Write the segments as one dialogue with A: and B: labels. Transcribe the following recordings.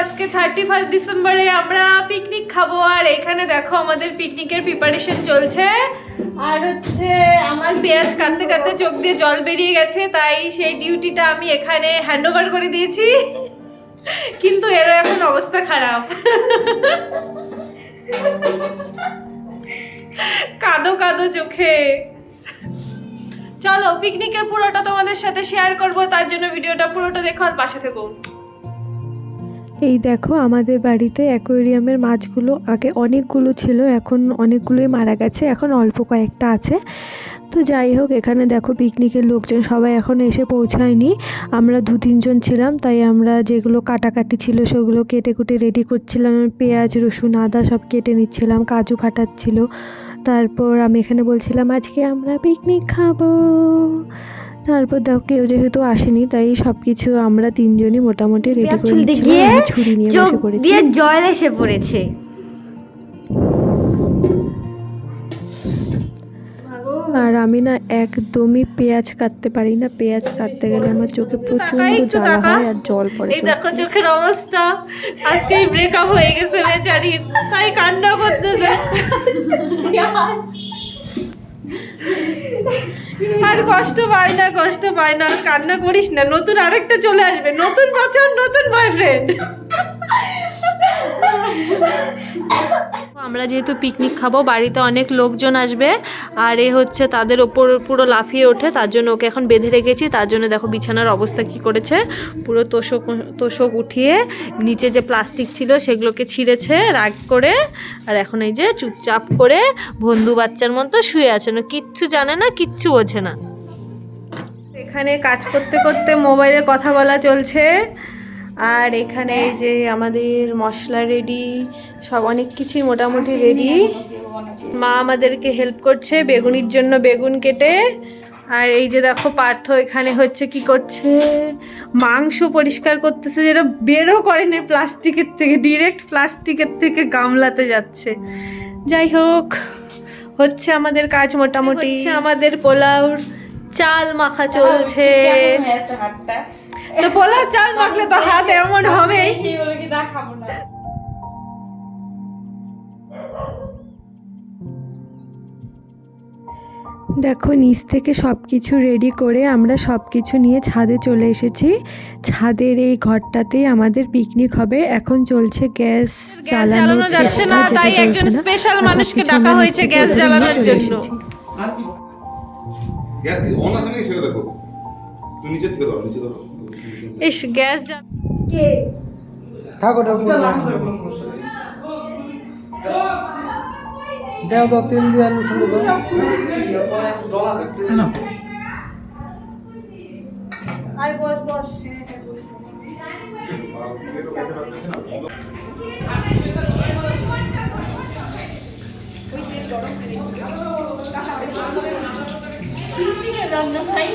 A: আজকে 31 ডিসেম্বরে আমরা পিকনিক খাবো। আর এখানে দেখো আমাদের পিকনিকের প্রিপারেশন চলছে। আর হচ্ছে আমার পেঁয়াজ কাটতে কাটতে চোখ দিয়ে জল বেরিয়ে গেছে, তাই সেই ডিউটিটা আমি এখানে হ্যান্ডওভার করে দিয়েছি। কিন্তু এর এখন অবস্থা খারাপ, কাঁদো কাঁদো চোখে। চলো পিকনিকের পুরোটা তোমাদের সাথে শেয়ার করব, তার জন্য ভিডিওটা পুরোটা দেখো আর পাশে থেকো।
B: এই দেখো আমাদের বাড়িতে অ্যাকোয়ারিয়ামের মাছগুলো আগে অনেকগুলো ছিল, এখন অনেকগুলোই মারা গেছে, এখন অল্প কয়েকটা আছে। তো যাই হোক, এখানে দেখো পিকনিকের লোকজন সবাই এখন এসে পৌঁছায়নি। আমরা 2-3 জন ছিলাম, তাই আমরা যেগুলো কাটাকাটি ছিল সেগুলো কেটে কুটে রেডি করছিলাম। পেঁয়াজ রসুন আদা সব কেটে নিচ্ছিলাম, কাজু ফাটাচ্ছিল। তারপর আমি এখানে বলছিলাম আজকে আমরা পিকনিক খাবো। তারপর দেখো কেউ যেহেতু আসেনি, তাই সব কিছু আমরা 3 জনই মোটামুটি রেডি করে নিচ্ছিলাম। আমি ছুরি নিয়ে বসে পড়েছি।
C: দিয়ে জল এসে পড়েছে।
B: আর আমি না একদমই পেঁয়াজ কাটতে পারি না, পেঁয়াজ কাটতে গেলে আমার চোখে প্রচন্ড জ্বালা হয় আর জল পড়ে।
A: এই দেখো চোখের অবস্থা, আজকেই ব্রেকআপ হয়ে গেছে বেচারির, তাই কান্না করতে যায়। আর কষ্ট পাই না, কষ্ট পাই না, কান্না করিস না, নতুন আরেকটা চলে আসবে, নতুন বছর নতুন বয়ফ্রেন্ড। আমরা যেহেতু পিকনিক খাবো, বাড়িতে অনেক লোকজন আসবে, আর এ হচ্ছে তাদের ওপর পুরো লাফিয়ে ওঠে, তার জন্য ওকে এখন বেঁধে রেখেছি। তার জন্য দেখো বিছানার অবস্থা কি করেছে, পুরো তোষক উঠিয়ে নিচে যে প্লাস্টিক ছিল সেগুলোকে ছিঁড়েছে রাগ করে, আর এখন এই যে চুপচাপ করে বন্ধু বাচ্চার মতো শুয়ে আছে, না কিচ্ছু জানে না, কিচ্ছু বোঝে না। এখানে কাজ করতে করতে মোবাইলে কথা বলা চলছে। আর এখানে এই যে আমাদের মশলা রেডি, সব অনেক কিছুই মোটামুটি রেডি। মা আমাদেরকে হেল্প করছে বেগুনির জন্য বেগুন কেটে। আর এই যে দেখো পার্থ এখানে হচ্ছে কি করছে, মাংস পরিষ্কার করতেছে, যেটা বেরও করেনি প্লাস্টিকের থেকে, ডিরেক্ট প্লাস্টিকের থেকে গামলাতে যাচ্ছে। যাই হোক, হচ্ছে আমাদের কাজ মোটামুটি। আমাদের পোলাওর চাল মাখা চলছে। তো পোলাও চাল মাখলে তো হাত এমন হবে।
B: দেখো নিচ থেকে সব কিছু রেডি করে আমরা সব কিছু নিয়ে ছাদে চলে এসেছি। ছাদের এই ঘরটাতেই আমাদের পিকনিক হবে। এখন চলছে গ্যাস জ্বালানো
A: যাচ্ছে না, তাই একজন স্পেশাল মানুষকে ডাকা হয়েছে গ্যাস জ্বালানোর জন্য।
D: গ্যাস অন আছে নাকি সেটা দেখো, তুমি নিচে থেকে দাও, নিচে দাও।
A: ইস গ্যাস
C: কে
E: থাকো দাও দাও, তেল দিয়ে আলু ঠান্ডা দাও।
A: আর বস বস। রান্না খাই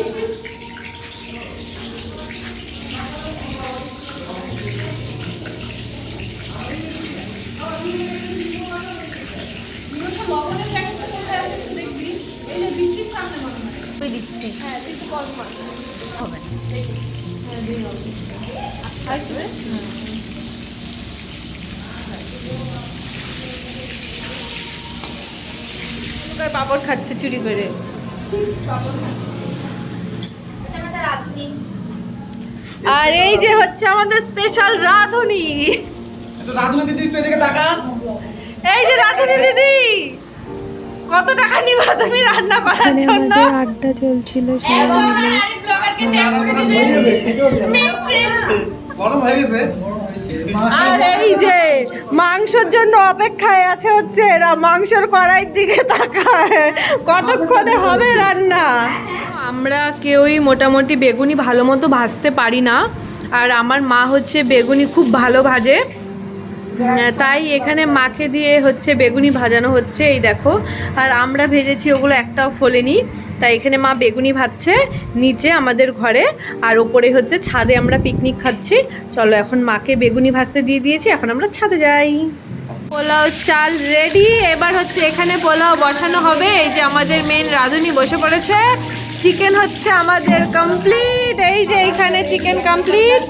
C: দিচ্ছি।
A: হ্যাঁ একটু কল কর
C: হবে
A: আসবে। পাপড় খাচ্ছে চুরি করে। আর এই যে হচ্ছে আমাদের স্পেশাল রাঁধুনি।
E: রাধুনি দিদি একটু এদিকে তাকান।
A: এই যে রাঁধুনি দিদি, কত টাকা নিবা তুমি রান্না করার
B: এখানে
A: জন্য?
B: আমাদের আড্ডা চলছিল সবাই মিলে।
E: গরম হয়ে গেছে।
A: আর এই যে মাংসের জন্য অপেক্ষায় আছে হচ্ছে এরা, মাংসের কড়াইয়ের দিকে তাকায়, কতক্ষণে হবে রান্না। আমরা কেউই মোটামুটি বেগুনি ভালো মতো ভাজতে পারি না, আর আমার মা হচ্ছে বেগুনি খুব ভালো ভাজে, তাই এখানে মাকে দিয়ে হচ্ছে বেগুনি ভাজানো হচ্ছে। এই দেখো, আর আমরা ভেজেছি ওগুলো একটাও ফোলেনি, তাই এখানে মা বেগুনি ভাজছে নিচে আমাদের ঘরে, আর ওপরে হচ্ছে ছাদে আমরা পিকনিক খাচ্ছি। চলো এখন মাকে বেগুনি ভাজতে দিয়ে দিয়েছি, এখন আমরা ছাদে যাই। পোলাও চাল রেডি, এবার হচ্ছে এখানে পোলাও বসানো হবে। এই যে আমাদের মেন রাঁধুনি বসে পড়েছে, চিকেন হচ্ছে আমাদের কমপ্লিট, এই যে এইখানে চিকেন কমপ্লিট,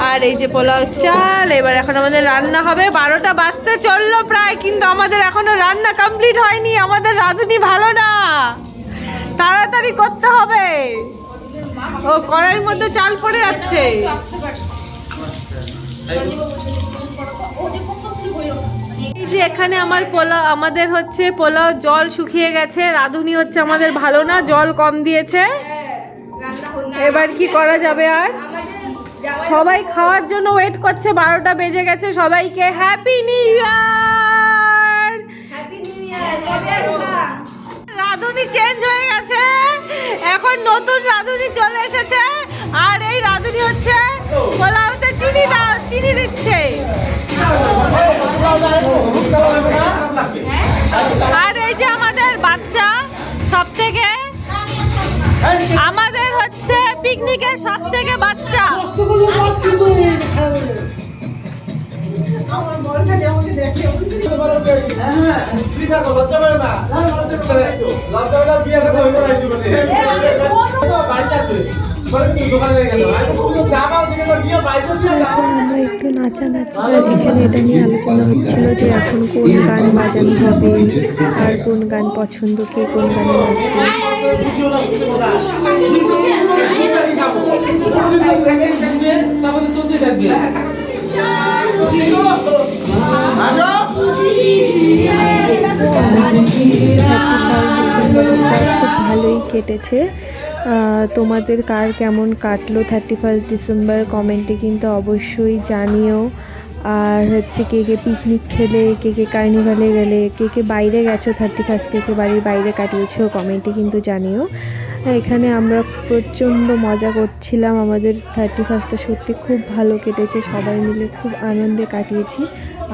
A: আর এই যে পোলাও চাল। এবার এখন আমাদের রান্না হবে, 12টা বাজতে চললো প্রায়, কিন্তু আমাদের এখনো রান্না কমপ্লিট হয়নি। আমাদের রাঁধুনি ভালো না, তাড়াতাড়ি করতে হবে। ও কড়াইয়ের মধ্যে চাল পড়ে যাচ্ছে। এই যে এখানে আমাদের হচ্ছে পোলাও জল শুকিয়ে গেছে, রাঁধুনি হচ্ছে আমাদের ভালো না, জল কম দিয়েছে। এবার কি করা যাবে আর, সবাই খাওয়ার জন্য ওয়েট করছে, 12টা বেজে গেছে। সবাইকে হ্যাপি নিউ ইয়ার। রাঁধুনি চেঞ্জ হয়ে গেছে, এখন নতুন রাঁধুনি চলে এসেছে, আর এই রাঁধুনি হচ্ছে পোলাওতে চিনি দিচ্ছে। আর এই যে আমাদের বাচ্চা, আমাদের হচ্ছে পিকনিকের সবথেকে বাচ্চা।
B: আমরা একটু নাচানাচি এখানে এটা নিয়ে আলোচনা হচ্ছিল যে এখন কোন গান বাজানো হবে আর কোন গান পছন্দ, কে কোন গানে নাচবে। খুব ভালোই কেটেছে। তোমাদের কার কেমন কাটলো 31 ডিসেম্বর কমেন্টে কিন্তু অবশ্যই জানিও। আর হচ্ছে কে কে পিকনিক খেলে, কে কে কার্নিভালে গেলে, কে কে বাইরে গেছো 31, কে কে বাড়ির বাইরে কাটিয়েছো কমেন্টে কিন্তু জানিও। এখানে আমরা প্রচণ্ড মজা করছিলাম, আমাদের 31টা সত্যি খুব ভালো কেটেছে, সবাই মিলে খুব আনন্দে কাটিয়েছি।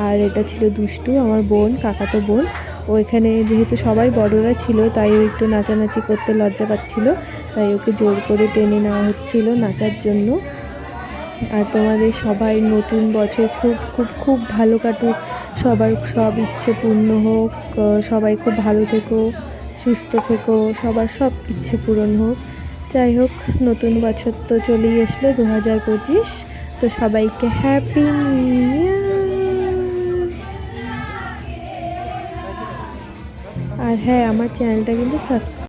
B: আর এটা ছিল দুষ্টু, আমার বোন, কাকাতো বোন। ও এখানে যেহেতু সবাই বড়রা ছিল তাই ও একটু নাচানাচি করতে লজ্জা পাচ্ছিল, তাই ওকে জোর করে টেনে নেওয়া হচ্ছিল নাচার জন্য। আর তোমাদের সবাই নতুন বছর খুব খুব খুব ভালো কাটুক, সবার সব ইচ্ছে পূর্ণ হোক, সবাই খুব ভালো থেকো, সুস্থ থেকো, সবার সব ইচ্ছে পূরণ হোক। যাই হোক, নতুন বছর তো চলেই আসলো 2025, তো সবাইকে হ্যাপি নিউ ইয়ার। আর হ্যাঁ, আমার চ্যানেলটা কিন্তু সাবস্ক্রাইব